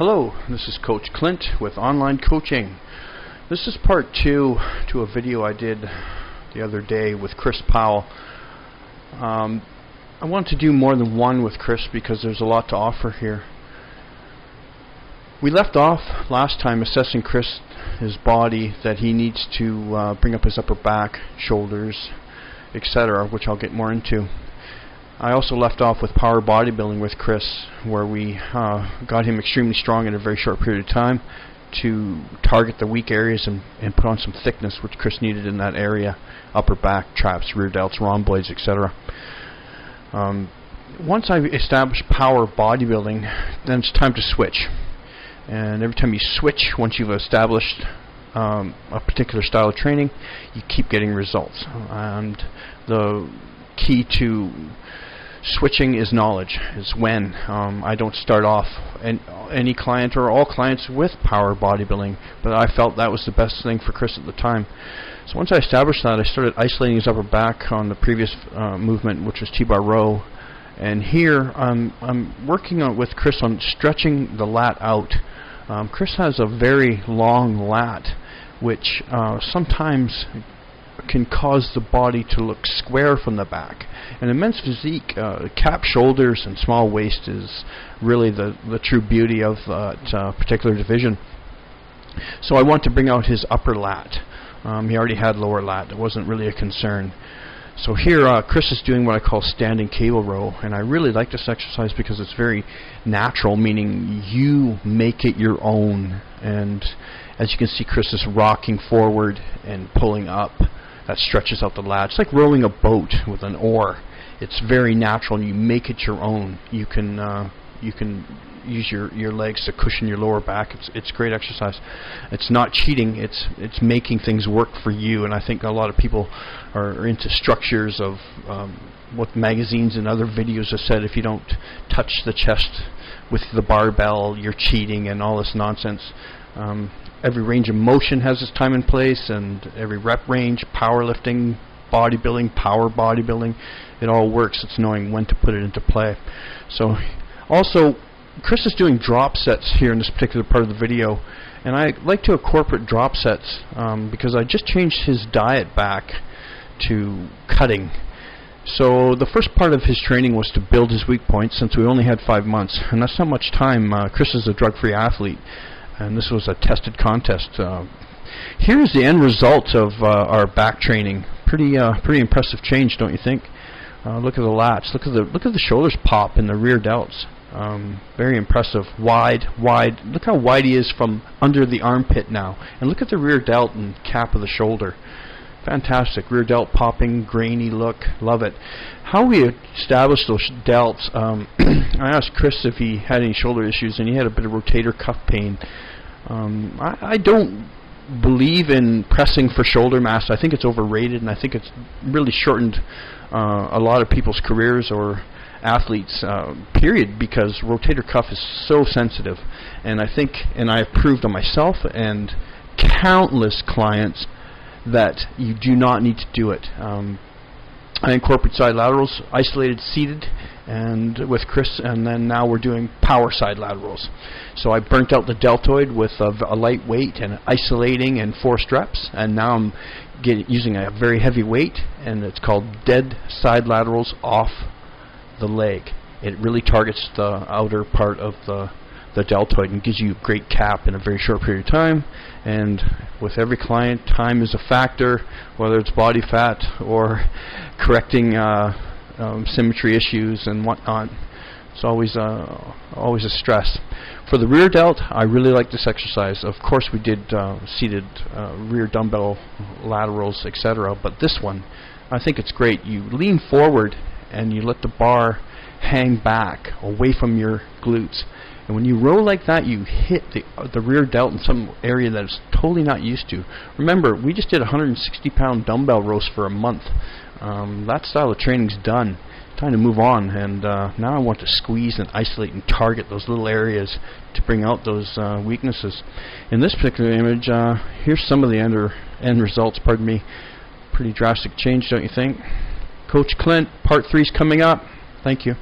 Hello, this is Coach Clint with Online Coaching. This is part 2 to a video I did the other day with Kris Powell. I want to do more than one with Kris because there's a lot to offer here. We left off last time assessing Kris, his body, that he needs to bring up his upper back, shoulders, etc., which I'll get more into. I also left off with power bodybuilding with Kris, where we got him extremely strong in a very short period of time to target the weak areas and put on some thickness, which Kris needed in that area: upper back, traps, rear delts, rhomboids, etc. Once I established power bodybuilding, then it's time to switch. And every time you switch, once you've established a particular style of training, you keep getting results. And the key to switching is knowledge. Is when I don't start off any client or all clients with power bodybuilding, but I felt that was the best thing for Kris at the time. So once I established that, I started isolating his upper back on the previous movement, which was T-bar row. And here I'm working with Kris on stretching the lat out. Kris has a very long lat, which sometimes can cause the body to look square from the back. And in men's physique, cap shoulders and small waist is really the true beauty of that particular division. So I want to bring out his upper lat. He already had lower lat. It wasn't really a concern. So here Kris is doing what I call standing cable row, and I really like this exercise because it's very natural, meaning you make it your own. And as you can see, Kris is rocking forward and pulling up. That stretches out the lat. It's like rowing a boat with an oar. It's very natural, and you make it your own. You can use your legs to cushion your lower back. It's great exercise. It's not cheating. It's making things work for you. And I think a lot of people are into structures of what magazines and other videos have said. If you don't touch the chest with the barbell, you're cheating, and all this nonsense. Every range of motion has its time and place, and every rep range, powerlifting, bodybuilding, power bodybuilding, it all works. It's knowing when to put it into play. So also, Kris is doing drop sets here in this particular part of the video, and I like to incorporate drop sets because I just changed his diet back to cutting. So the first part of his training was to build his weak points, since we only had 5 months, and that's not much time. Kris is a drug-free athlete, and this was a tested contest. Here's the end result of our back training. Pretty impressive change, don't you think? Look at the lats. Look at the shoulders pop in the rear delts. Very impressive. Wide. Look how wide he is from under the armpit now. And look at the rear delt and cap of the shoulder. Fantastic. Rear delt popping, grainy look. Love it. How we established those delts, I asked Kris if he had any shoulder issues, and he had a bit of rotator cuff pain. I don't believe in pressing for shoulder mass. I think it's overrated, and I think it's really shortened a lot of people's careers or athletes, period, because rotator cuff is so sensitive. And I think, and I've proved on myself and countless clients, that you do not need to do it. I incorporate side laterals, isolated, seated, and with Kris, and then now we're doing power side laterals. So I burnt out the deltoid with a light weight and isolating and 4 reps, and now I'm using a very heavy weight, and it's called dead side laterals off the leg. It really targets the outer part of the deltoid and gives you a great cap in a very short period of time. And with every client, time is a factor, whether it's body fat or correcting symmetry issues and whatnot. It's always a stress. For the rear delt, I really like this exercise. Of course, we did seated rear dumbbell laterals, etc. But this one, I think it's great. You lean forward and you let the bar hang back away from your glutes. And when you row like that, you hit the rear delt in some area that it's totally not used to. Remember, we just did 160-pound dumbbell rows for a month. That style of training's done. Time to move on, and now I want to squeeze and isolate and target those little areas to bring out those weaknesses. In this particular image, here's some of the end results. Pardon me. Pretty drastic change, don't you think? Coach Clint, part 3 is coming up. Thank you.